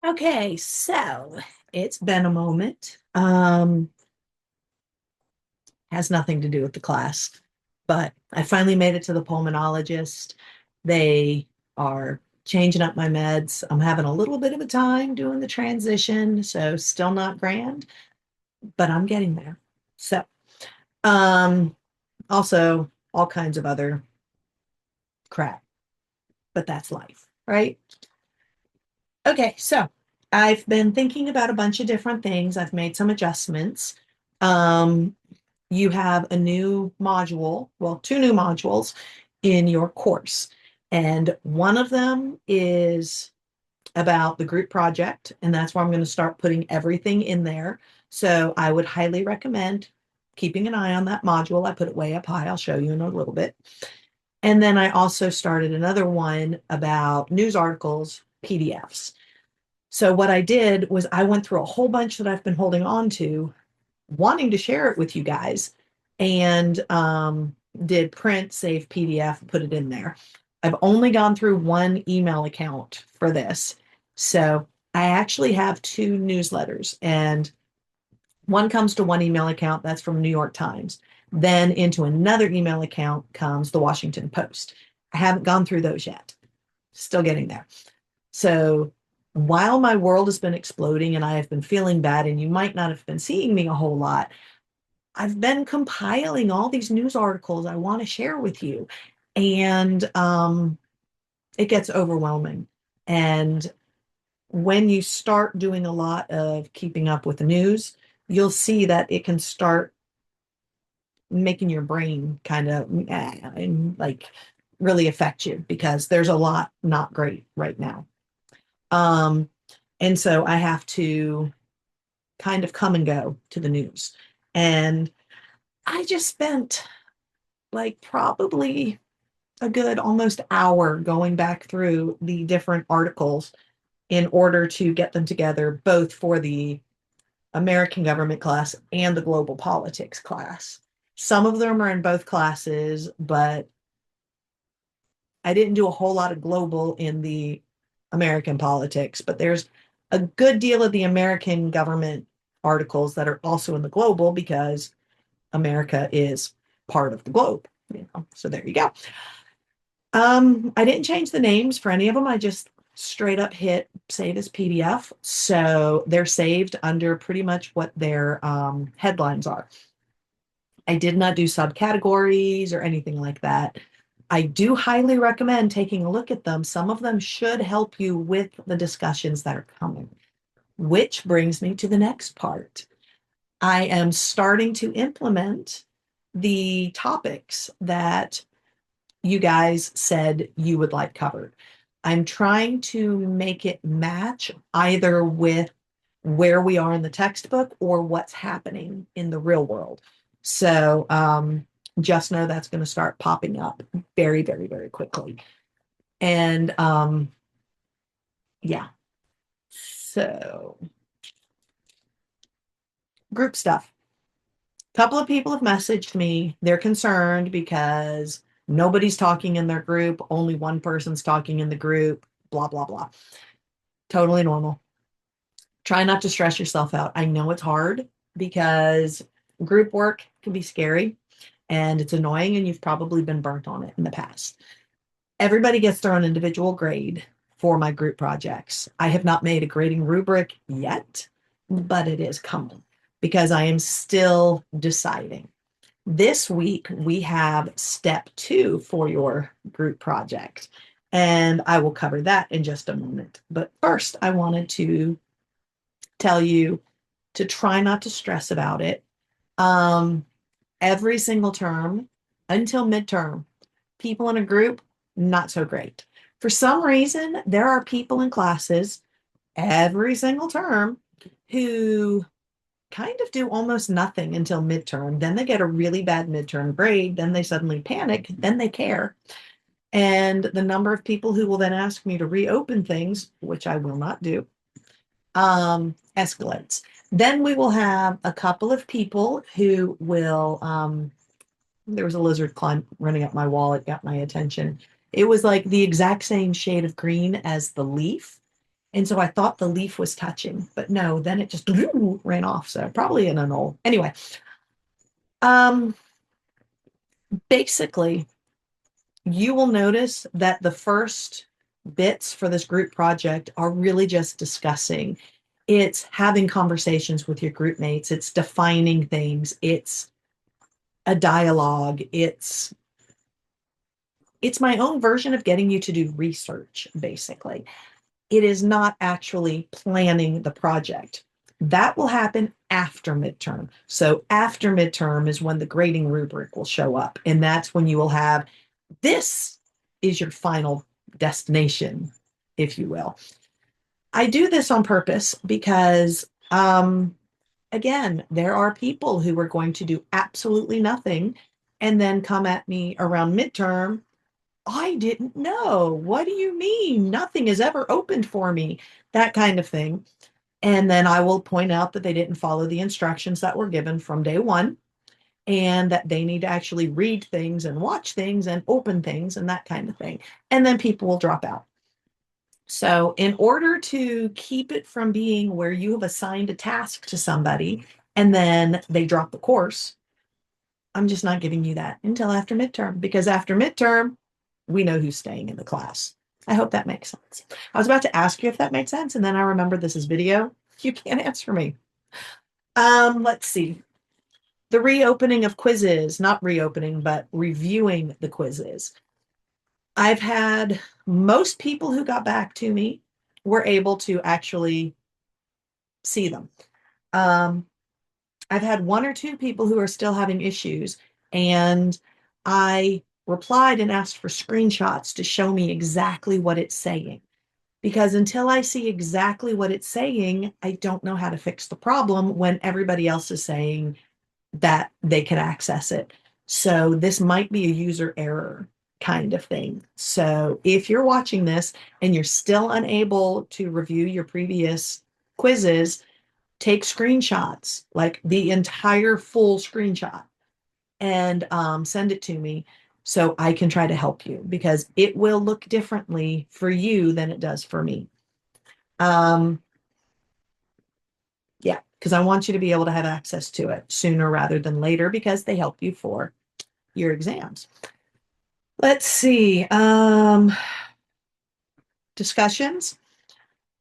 Okay, so it's been a moment. Has nothing to do with the class, but I finally made it to the pulmonologist. They are changing up my meds. I'm having a little bit of a time doing the transition, so still not grand, but I'm getting there. So, um, also all kinds of other crap, but that's life, right? Okay, so I've been thinking about a bunch of different things. I've made some adjustments. Um, you have a new module, well, two new modules in your course. And one of them is about the group project, and that's where I'm going to start putting everything in there. So I would highly recommend keeping an eye on that module. I put it way up high. I'll show you in a little bit. And then I also started another one about news articles, PDFs. So what I did was I went through a whole bunch that I've been holding on to, wanting to share it with you guys, and did print, save PDF, put it in there. I've only gone through one email account for this. So I actually have two newsletters, and one comes to one email account that's from New York Times. Then into another email account comes the Washington Post. I haven't gone through those yet. Still getting there. So while my world has been exploding and I have been feeling bad, and you might not have been seeing me a whole lot, I've been compiling all these news articles I want to share with you. And it gets overwhelming. And when you start doing a lot of keeping up with the news, you'll see that it can start making your brain kind of and like really affect you because there's a lot not great right now. Um, and so I have to kind of come and go to the news. And I just spent like probably a good almost hour going back through the different articles in order to get them together, both for the American government class and the global politics class. Some of them are in both classes, but I didn't do a whole lot of global in the American politics, but there's a good deal of the American government articles that are also in the global because America is part of the globe. So there you go. I didn't change the names for any of them. I just straight up hit save as PDF. So they're saved under pretty much what their headlines are. I did not do subcategories or anything like that. I do highly recommend taking a look at them. Some of them should help you with the discussions that are coming, which brings me to the next part. I am starting to implement the topics that you guys said you would like covered. I'm trying to make it match either with where we are in the textbook or what's happening in the real world. So just know that's going to start popping up very, very, very quickly. And yeah, so group stuff. A couple of people have messaged me. They're concerned because nobody's talking in their group. Only one person's talking in the group, blah, blah, blah. Totally normal. Try not to stress yourself out. I know it's hard because group work can be scary and it's annoying, and you've probably been burnt on it in the past. Everybody gets their own individual grade for my group projects. I have not made a grading rubric yet, but it is coming because I am still deciding. This week, we have step 2 for your group project, and I will cover that in just a moment. But first, I wanted to tell you to try not to stress about it. Um, every single term until midterm, people in a group, not so great. For some reason, there are people in classes every single term who kind of do almost nothing until midterm. Then they get a really bad midterm grade. Then they suddenly panic. Then they care. And the number of people who will then ask me to reopen things, which I will not do, escalates. Then we will have a couple of people who will, there was a lizard running up my wall. It got my attention. It was like the exact same shade of green as the leaf. And so I thought the leaf was touching, but no, then it just ran off. So probably in an old. Anyway, um, basically, you will notice that the first bits for this group project are really just discussing. It's having conversations with your group mates. It's defining things. It's a dialogue. It's my own version of getting you to do research, basically. It is not actually planning the project. That will happen after midterm. So after midterm is when the grading rubric will show up. And that's when you will have this is your final destination, if you will. I do this on purpose because, again, there are people who are going to do absolutely nothing and then come at me around midterm. I didn't know. What do you mean? Nothing is ever opened for me. That kind of thing. And then I will point out that they didn't follow the instructions that were given from day one and that they need to actually read things and watch things and open things and that kind of thing. And then people will drop out. So, in order to keep it from being where you have assigned a task to somebody and then they drop the course, I'm just not giving you that until after midterm because after midterm, we know who's staying in the class. I hope that makes sense. I was about to ask you if that makes sense, and then I remember this is video. You can't answer me. Let's see. The reopening of quizzes, not reopening, but reviewing the quizzes. I've had most people who got back to me were able to actually see them. Um, I've had one or two people who are still having issues, and I replied and asked for screenshots to show me exactly what it's saying. Because until I see exactly what it's saying, I don't know how to fix the problem when everybody else is saying that they can access it. So this might be a user error kind of thing. So if you're watching this and you're still unable to review your previous quizzes, take screenshots, like the entire full screenshot, and send it to me so I can try to help you because it will look differently for you than it does for me. Yeah, because I want you to be able to have access to it sooner rather than later because they help you for your exams. Let's see. Discussions.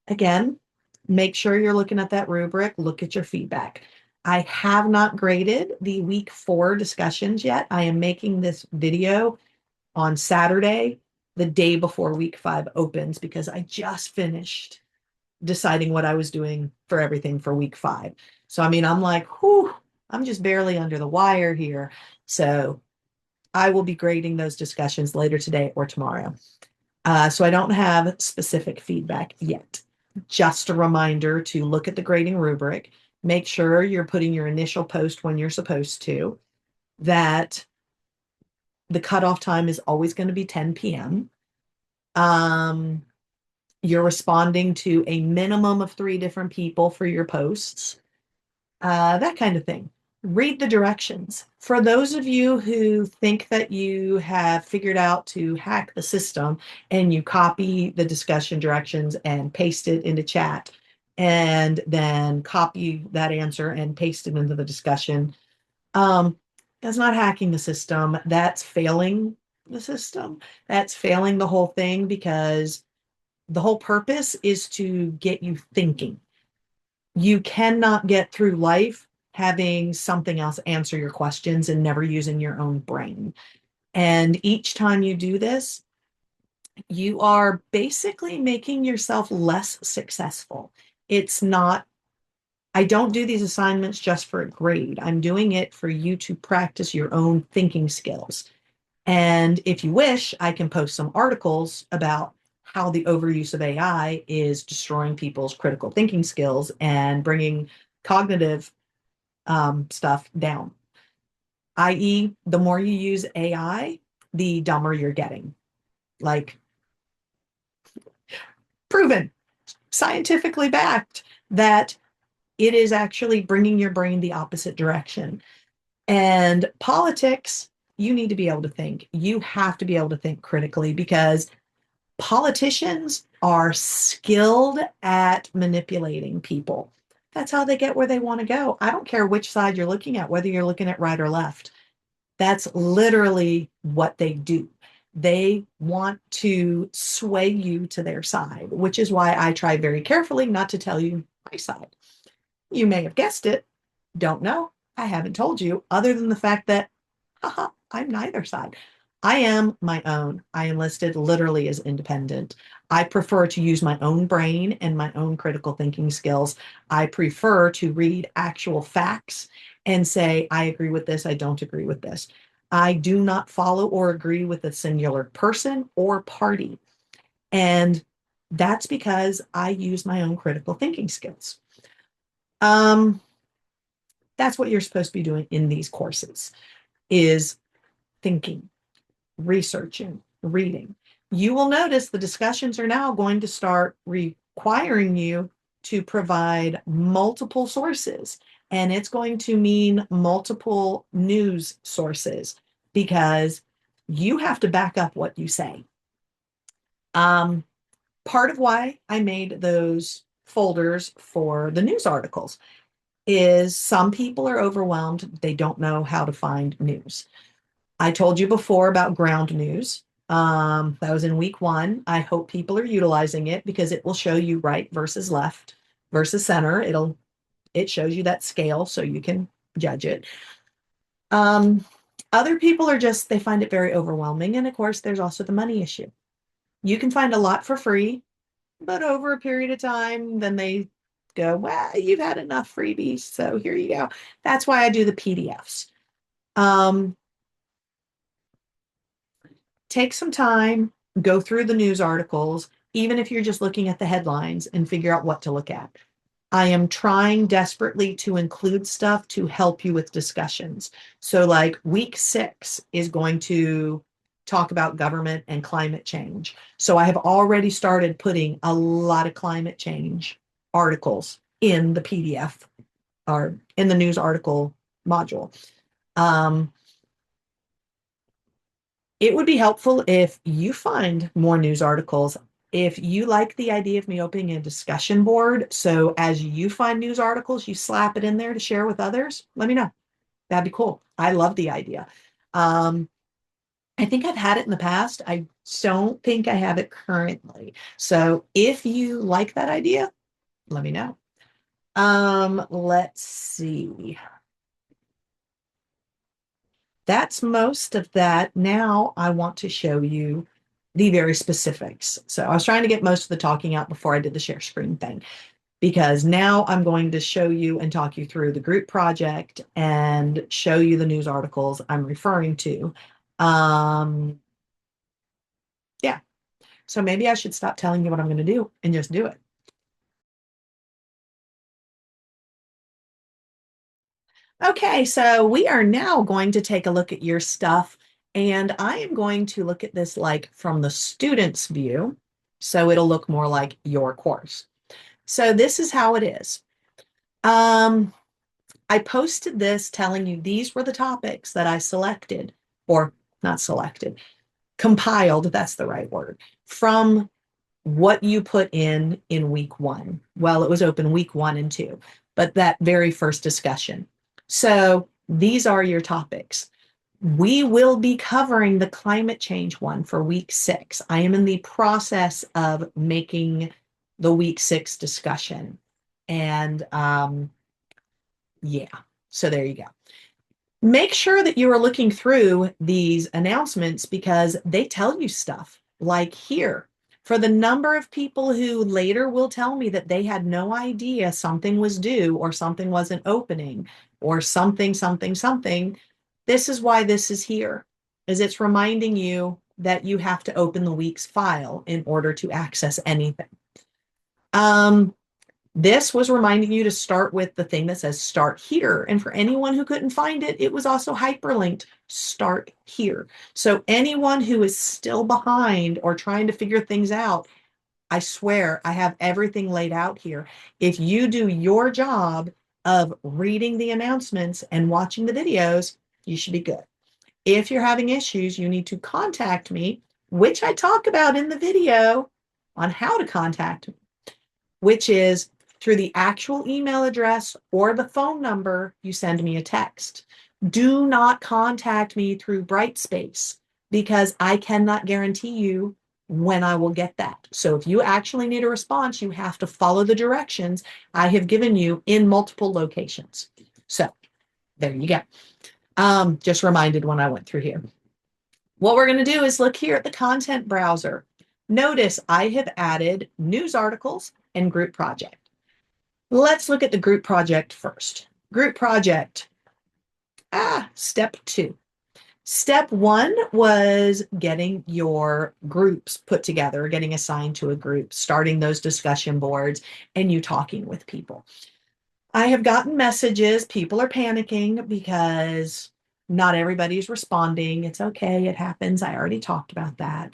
Again, make sure you're looking at that rubric. Look at your feedback. I have not graded the week 4 discussions yet. I am making this video on Saturday, the day before week 5 opens, because I just finished deciding what I was doing for everything for week 5. So, I mean, I'm like, whew, I'm just barely under the wire here. So I will be grading those discussions later today or tomorrow. So I don't have specific feedback yet. Just a reminder to look at the grading rubric, make sure you're putting your initial post when you're supposed to, that the cutoff time is always going to be 10 p.m. You're responding to a minimum of 3 different people for your posts, that kind of thing. Read the directions. For those of you who think that you have figured out to hack the system and you copy the discussion directions and paste it into chat and then copy that answer and paste it into the discussion, that's not hacking the system. That's failing the system. That's failing the whole thing because the whole purpose is to get you thinking. You cannot get through life having something else answer your questions and never using your own brain. And each time you do this, you are basically making yourself less successful. It's not, I don't do these assignments just for a grade. I'm doing it for you to practice your own thinking skills. And if you wish, I can post some articles about how the overuse of AI is destroying people's critical thinking skills and bringing cognitive stuff down. I.e., the more you use AI, the dumber you're getting. Like, proven, scientifically backed that it is actually bringing your brain the opposite direction. And politics, you need to be able to think. You have to be able to think critically because politicians are skilled at manipulating people. That's how they get where they want to go. I don't care which side you're looking at, whether you're looking at right or left. That's literally what they do. They want to sway you to their side, which is why I try very carefully not to tell you my side. You may have guessed it. Don't know. I haven't told you, other than the fact that, haha, I'm neither side. I am my own. I am listed literally as independent. I prefer to use my own brain and my own critical thinking skills. I prefer to read actual facts and say, I agree with this, I don't agree with this. I do not follow or agree with a singular person or party. And that's because I use my own critical thinking skills. Um, that's what you're supposed to be doing in these courses is thinking, researching, reading. You will notice the discussions are now going to start requiring you to provide multiple sources, and it's going to mean multiple news sources because you have to back up what you say. Part of why I made those folders for the news articles is some people are overwhelmed. They don't know how to find news. I told you before about ground news. That was in week 1. I hope people are utilizing it because it will show you right versus left versus center. It shows you that scale so you can judge it. Other people are just, they find it very overwhelming. And of course, there's also the money issue. You can find a lot for free, but over a period of time, then they go, well, you've had enough freebies, so here you go. That's why I do the PDFs. Take some time, go through the news articles, even if you're just looking at the headlines, and figure out what to look at. I am trying desperately to include stuff to help you with discussions. So like week 6 is going to talk about government and climate change. So I have already started putting a lot of climate change articles in the PDF or in the news article module. It would be helpful if you find more news articles. If you like the idea of me opening a discussion board, so as you find news articles, you slap it in there to share with others, let me know. That'd be cool. I love the idea. I think I've had it in the past. I don't think I have it currently. So if you like that idea, let me know. Let's see. That's most of that. Now I want to show you the very specifics. So I was trying to get most of the talking out before I did the share screen thing, because now I'm going to show you and talk you through the group project and show you the news articles I'm referring to. Yeah. So maybe I should stop telling you what I'm going to do and just do it. Okay, so we are now going to take a look at your stuff, and I am going to look at this like from the student's view, so it'll look more like your course. So this is how it is. I posted this telling you these were the topics that I selected, or not selected, compiled, that's the right word, from what you put in week 1. Well, it was open week 1 and 2, but that very first discussion. So these are your topics. We will be covering the climate change one for week 6. I am in the process of making the week 6 discussion. And yeah, so there you go. Make sure that you are looking through these announcements because they tell you stuff like here. For the number of people who later will tell me that they had no idea something was due or something wasn't opening or something, this is why this is here, is it's reminding you that you have to open the week's file in order to access anything. This was reminding you to start with the thing that says start here. And for anyone who couldn't find it, it was also hyperlinked, start here. So anyone who is still behind or trying to figure things out, I swear I have everything laid out here. If you do your job of reading the announcements and watching the videos, you should be good. If you're having issues, you need to contact me, which I talk about in the video, on how to contact me, which is through the actual email address or the phone number you send me a text. Do not contact me through Brightspace because I cannot guarantee you when I will get that. So if you actually need a response, you have to follow the directions I have given you in multiple locations. So there you go. Just reminded when I went through here. What we're going to do is look here at the content browser. Notice I have added news articles and group project. Let's look at the group project first. Group project, step 2. Step 1 was getting your groups put together, getting assigned to a group, starting those discussion boards, and you talking with people. I have gotten messages. People are panicking because not everybody's responding. It's okay. It happens. I already talked about that.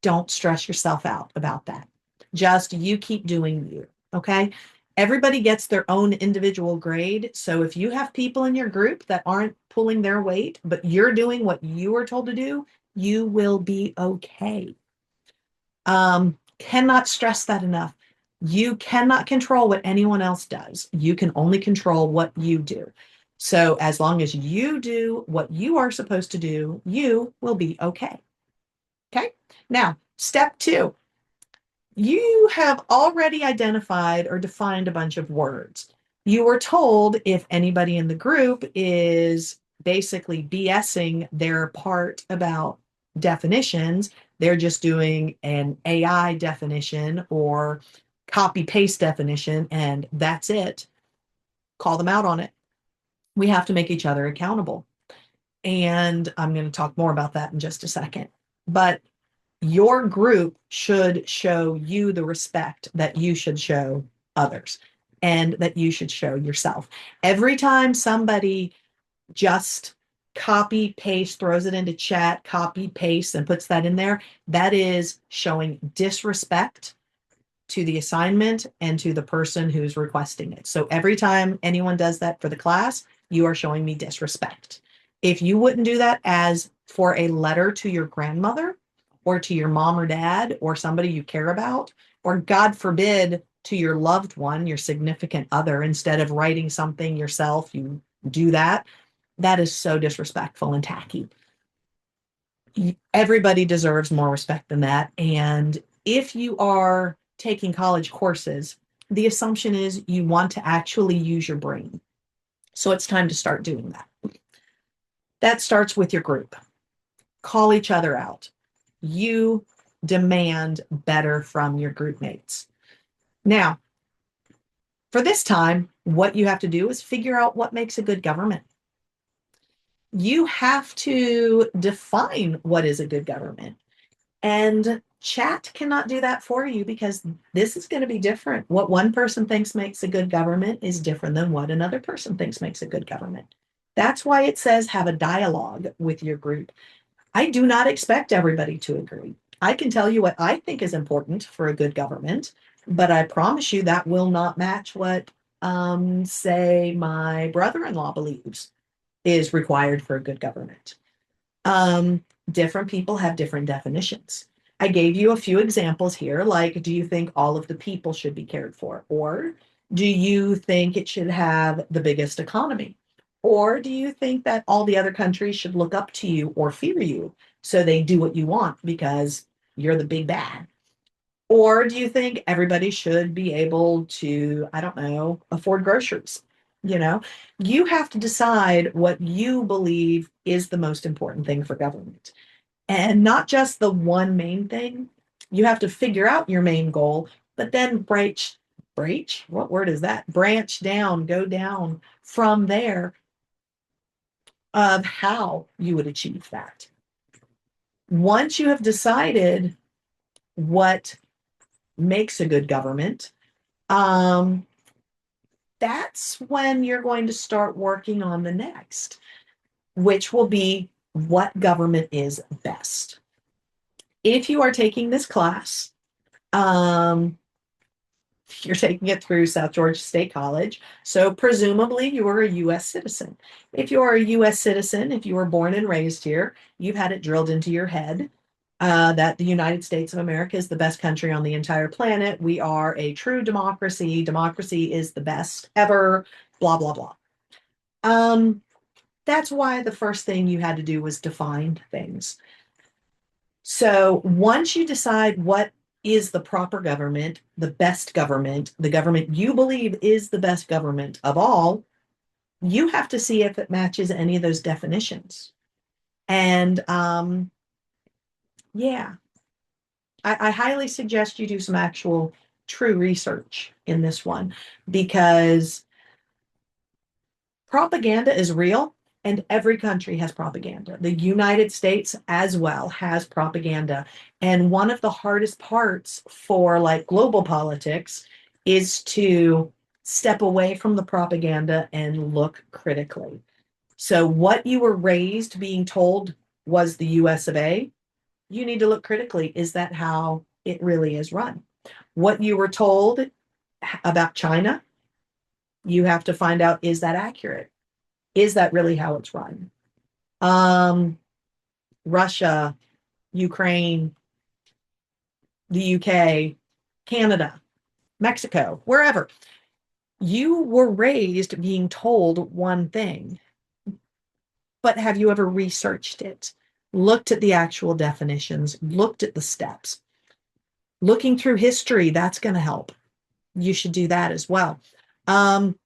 Don't stress yourself out about that. Just you keep doing you. Okay. Everybody gets their own individual grade. So if you have people in your group that aren't pulling their weight, but you're doing what you were told to do, you will be okay. Cannot stress that enough. You cannot control what anyone else does. You can only control what you do. So as long as you do what you are supposed to do, you will be okay. Okay. Now, step 2, you have already identified or defined a bunch of words. You were told if anybody in the group is basically BSing their part about definitions, they're just doing an AI definition or copy paste definition, and that's it. Call them out on it. We have to make each other accountable. And I'm going to talk more about that in just a second. But your group should show you the respect that you should show others and that you should show yourself. Every time somebody just copy paste, throws it into chat, copy paste, and puts that in there, that is showing disrespect to the assignment and to the person who's requesting it. So every time anyone does that for the class, you are showing me disrespect. If you wouldn't do that as for a letter to your grandmother or to your mom or dad or somebody you care about, or God forbid to your loved one, your significant other, instead of writing something yourself, you do that. That is so disrespectful and tacky. Everybody deserves more respect than that. And if you are taking college courses, the assumption is you want to actually use your brain. So it's time to start doing that. That starts with your group. Call each other out. You demand better from your group mates. Now, for this time, what you have to do is figure out what makes a good government. You have to define what is a good government. And chat cannot do that for you because this is going to be different. What one person thinks makes a good government is different than what another person thinks makes a good government. That's why it says have a dialogue with your group. I do not expect everybody to agree. I can tell you what I think is important for a good government, but I promise you that will not match what, say, my brother-in-law believes is required for a good government. Different people have different definitions. I gave you a few examples here, like, do you think all of the people should be cared for? Or do you think it should have the biggest economy? Or do you think that all the other countries should look up to you or fear you so they do what you want because you're the big bad? Or do you think everybody should be able to, I don't know, afford groceries? You know, you have to decide what you believe is the most important thing for government. And not just the one main thing. You have to figure out your main goal, but then what word is that? Branch down, go down from there of how you would achieve that. Once you have decided what makes a good government, that's when you're going to start working on the next, which will be what government is best. If you are taking this class, you're taking it through South Georgia State College, so presumably you are a U.S. citizen. If you are a U.S. citizen, if you were born and raised here, you've had it drilled into your head that the United States of America is the best country on the entire planet. We are a true democracy. Democracy is the best ever, blah, blah, blah. Um, that's why the first thing you had to do was define things. So once you decide what is the proper government, the best government, the government you believe is the best government of all, you have to see if it matches any of those definitions. And yeah, I highly suggest you do some actual true research in this one because propaganda is real and every country has propaganda. The United States as well has propaganda. And one of the hardest parts for like global politics is to step away from the propaganda and look critically. So, what you were raised being told was the US of A, you need to look critically. Is that how it really is run? What you were told about China, you have to find out, is that accurate? Is that really how it's run? Um, Russia, Ukraine, the UK, Canada, Mexico, wherever. You were raised being told one thing, but have you ever researched it? Looked at the actual definitions, looked at the steps. Looking through history, that's going to help. You should do that as well. Um,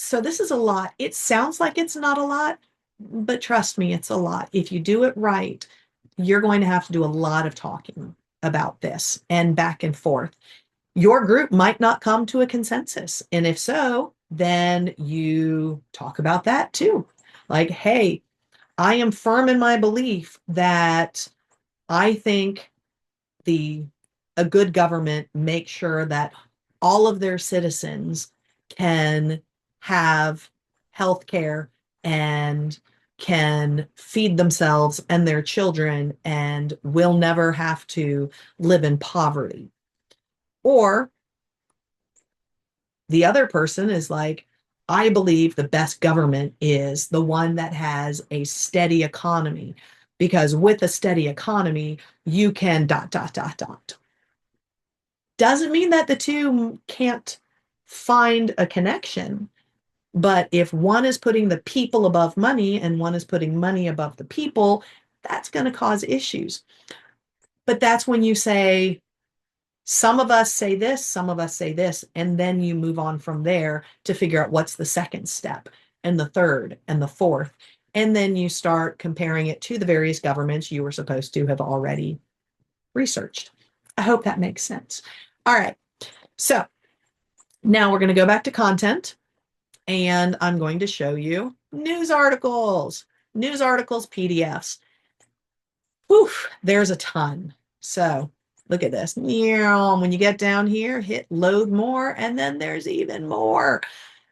so this is a lot. It sounds like it's not a lot, but trust me, it's a lot. If you do it right, you're going to have to do a lot of talking about this and back and forth. Your group might not come to a consensus. And if so, then you talk about that too. Like, hey, I am firm in my belief that I think the a good government makes sure that all of their citizens can have health care and can feed themselves and their children and will never have to live in poverty. Or the other person is like, I believe the best government is the one that has a steady economy, because with a steady economy, you can dot, dot, dot, dot. Doesn't mean that the two can't find a connection. But if one is putting the people above money and one is putting money above the people, that's going to cause issues. But that's when you say, some of us say this, some of us say this, and then you move on from there to figure out what's the second step and the third and the fourth. And then you start comparing it to the various governments you were supposed to have already researched. I hope that makes sense. All right. So now we're going to go back to content and I'm going to show you news articles, PDFs. Whew, there's a ton. So look at this. When you get down here, hit load more, and then there's even more.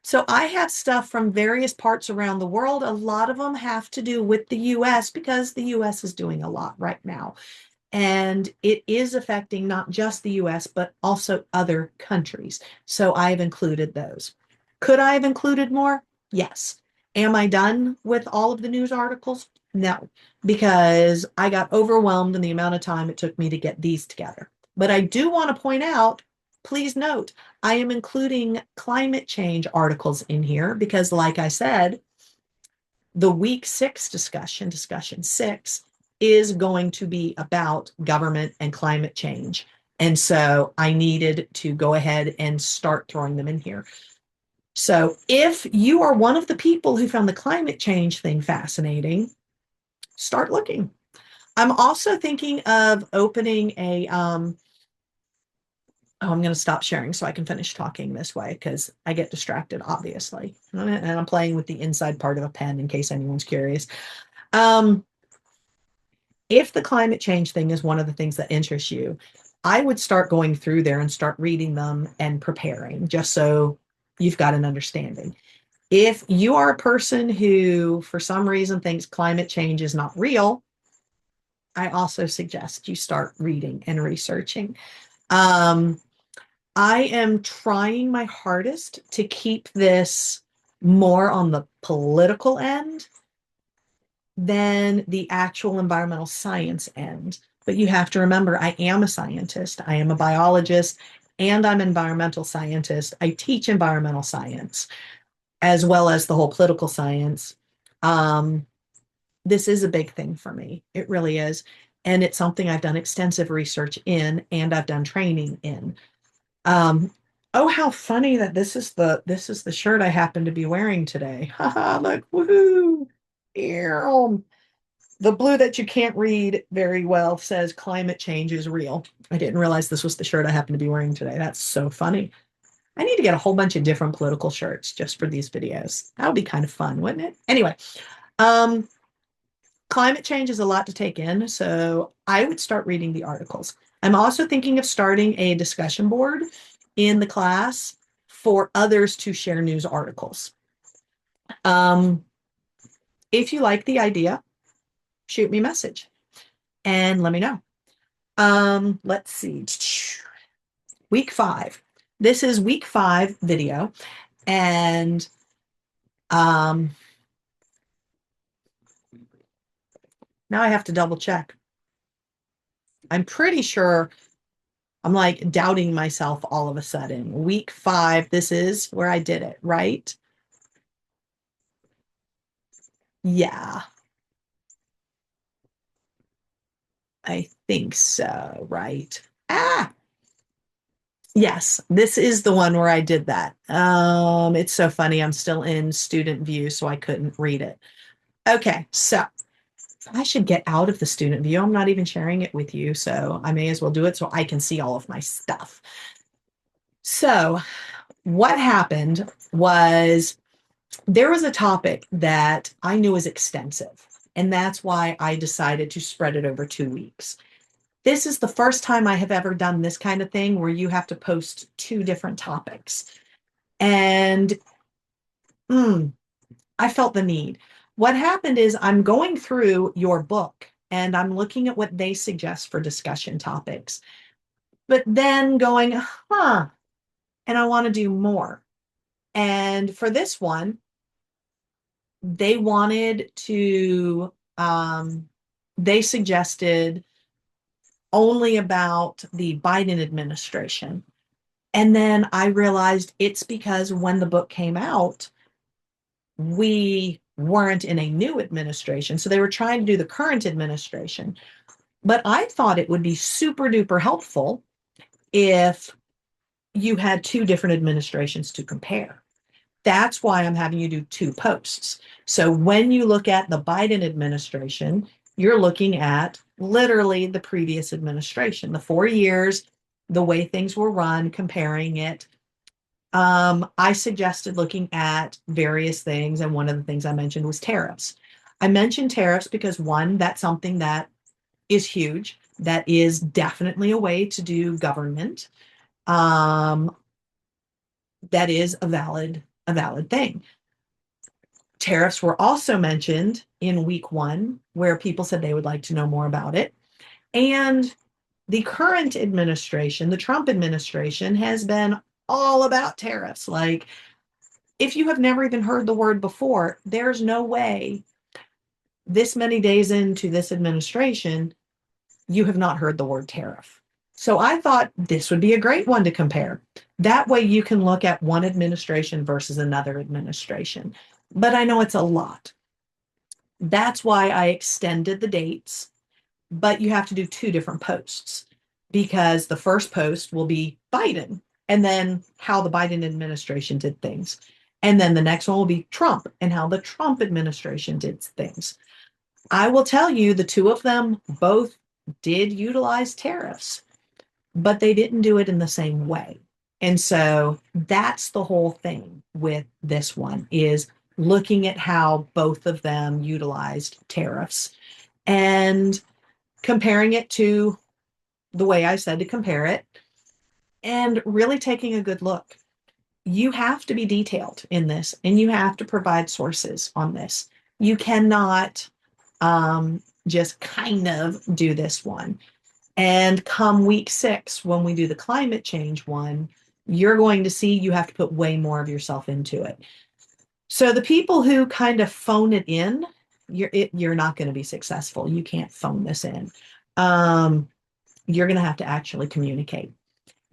So I have stuff from various parts around the world. A lot of them have to do with the US because the US is doing a lot right now. And it is affecting not just the US, but also other countries. So I've included those. Could I have included more? Yes. Am I done with all of the news articles? No, because I got overwhelmed in the amount of time it took me to get these together. But I do want to point out, please note, I am including climate change articles in here because, like I said, the week 6 discussion 6, is going to be about government and climate change. And so I needed to go ahead and start throwing them in here. So if you are one of the people who found the climate change thing fascinating, start looking. I'm also thinking of opening a, I'm going to stop sharing so I can finish talking this way because I get distracted, obviously. And I'm playing with the inside part of a pen in case anyone's curious. If the climate change thing is one of the things that interests you, I would start going through there and start reading them and preparing just so you've got an understanding. If you are a person who, for some reason, thinks climate change is not real, I also suggest you start reading and researching. I am trying my hardest to keep this more on the political end than the actual environmental science end. But you have to remember, I am a scientist, I am a biologist, and I'm an environmental scientist. I teach environmental science as well as the whole political science. Um, this is a big thing for me. It really is. And it's something I've done extensive research in and I've done training in. Um, oh, how funny that this is the shirt I happen to be wearing today. Haha, look, woohoo. Ew. The blue that you can't read very well says climate change is real. I didn't realize this was the shirt I happen to be wearing today. That's so funny. I need to get a whole bunch of different political shirts just for these videos. That would be kind of fun, wouldn't it? Anyway, um, climate change is a lot to take in, so I would start reading the articles. I'm also thinking of starting a discussion board in the class for others to share news articles. Um, if you like the idea, shoot me a message and let me know. Let's see. Week 5. This is week 5 video. And now I have to double check. I'm pretty sure I'm like doubting myself all of a sudden. Week 5, this is where I did it, right? Yeah, I think so, right? Ah, yes, this is the one where I did that. It's so funny. I'm still in student view, so I couldn't read it. Okay, so I should get out of the student view. I'm not even sharing it with you, so I may as well do it so I can see all of my stuff. So what happened was there was a topic that I knew was extensive, and that's why I decided to spread it over 2 weeks. This is the first time I have ever done this kind of thing where you have to post 2 different topics. And I felt the need. What happened is I'm going through your book and I'm looking at what they suggest for discussion topics, but then going, and I want to do more. And for this one, they wanted to, they suggested only about the Biden administration. And then I realized it's because when the book came out, we weren't in a new administration. So they were trying to do the current administration. But I thought it would be super duper helpful if you had 2 different administrations to compare. That's why I'm having you do 2 posts. So when you look at the Biden administration, you're looking at literally the previous administration, the 4 years, the way things were run, comparing it. I suggested looking at various things, and one of the things I mentioned was tariffs. I mentioned tariffs because, one, that's something that is huge. That is definitely a way to do government. That is a valid thing. Tariffs were also mentioned in week 1, where people said they would like to know more about it. And the current administration, the Trump administration, has been all about tariffs. Like, if you have never even heard the word before, there's no way this many days into this administration, you have not heard the word tariff. So I thought this would be a great one to compare. That way you can look at one administration versus another administration. But I know it's a lot. That's why I extended the dates, but you have to do 2 different posts because the first post will be Biden and then how the Biden administration did things. And then the next one will be Trump and how the Trump administration did things. I will tell you, the 2 of them both did utilize tariffs, but they didn't do it in the same way. And so that's the whole thing with this one, is looking at how both of them utilized tariffs and comparing it to the way I said to compare it, and really taking a good look. You have to be detailed in this, and you have to provide sources on this. You cannot just kind of do this one. And come week 6, when we do the climate change one, you're going to see you have to put way more of yourself into it. So the people who kind of phone it in, you're not going to be successful. You can't phone this in. Um, you're going to have to actually communicate.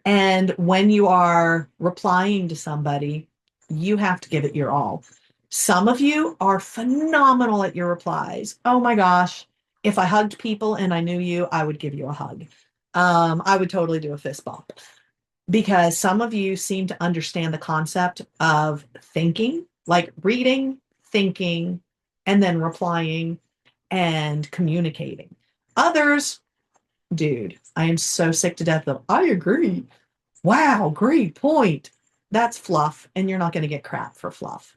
And when you are replying to somebody, you have to give it your all. Some of you are phenomenal at your replies. Oh my gosh. If I hugged people and I knew you, I would give you a hug. I would totally do a fist bump because some of you seem to understand the concept of thinking, like reading, thinking, and then replying and communicating. Others, dude, I am so sick to death of, I agree. Wow, great point. That's fluff, and you're not going to get crap for fluff.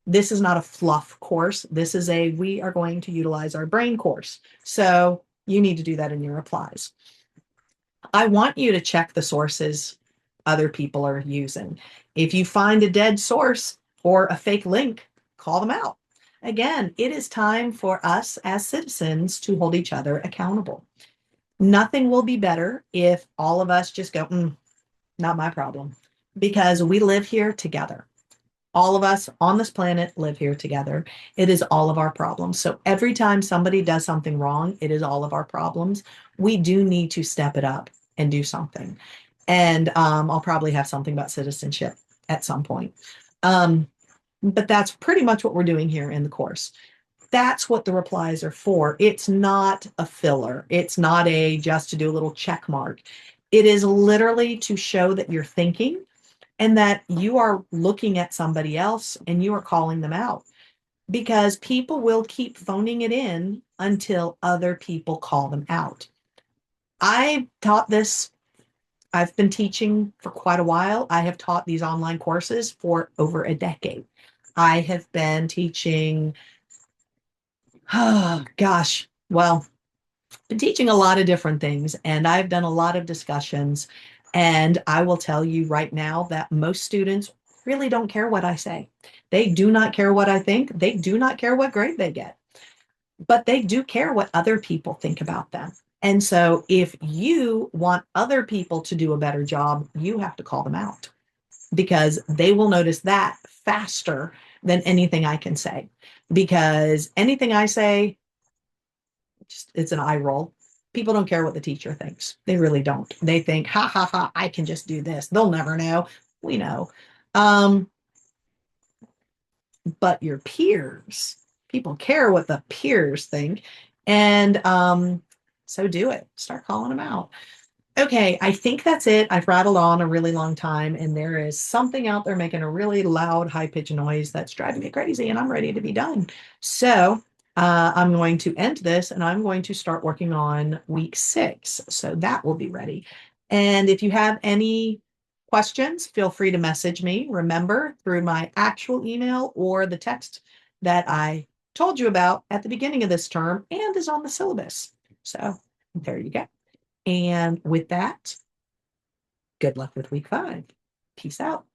This is not a fluff course. This is a we are going to utilize our brain course. So you need to do that in your replies. I want you to check the sources other people are using. If you find a dead source or a fake link, call them out. Again, it is time for us as citizens to hold each other accountable. Nothing will be better if all of us just go, not my problem, because we live here together. All of us on this planet live here together. It is all of our problems. So every time somebody does something wrong, it is all of our problems. We do need to step it up and do something. And I'll probably have something about citizenship at some point. But that's pretty much what we're doing here in the course. That's what the replies are for. It's not a filler. It's not a just to do a little check mark. It is literally to show that you're thinking and that you are looking at somebody else and you are calling them out, because people will keep phoning it in until other people call them out. I taught this. I've been teaching for quite a while. I have taught these online courses for over a decade. I have been teaching, oh gosh, well, been teaching a lot of different things, and I've done a lot of discussions. And I will tell you right now that most students really don't care what I say. They do not care what I think. They do not care what grade they get, but they do care what other people think about them. And so if you want other people to do a better job, you have to call them out, because they will notice that faster than anything I can say. Because anything I say, just it's an eye roll. People don't care what the teacher thinks. They really don't. They think, ha ha ha, I can just do this. They'll never know. We know. Um, but your peers, people care what the peers think. And so do it. Start calling them out. Okay, I think that's it. I've rattled on a really long time, and there is something out there making a really loud, high-pitched noise that's driving me crazy, and I'm ready to be done. So I'm going to end this, and I'm going to start working on week 6. So that will be ready. And if you have any questions, feel free to message me. Remember, through my actual email or the text that I told you about at the beginning of this term and is on the syllabus. So there you go. And with that, good luck with week 5. Peace out.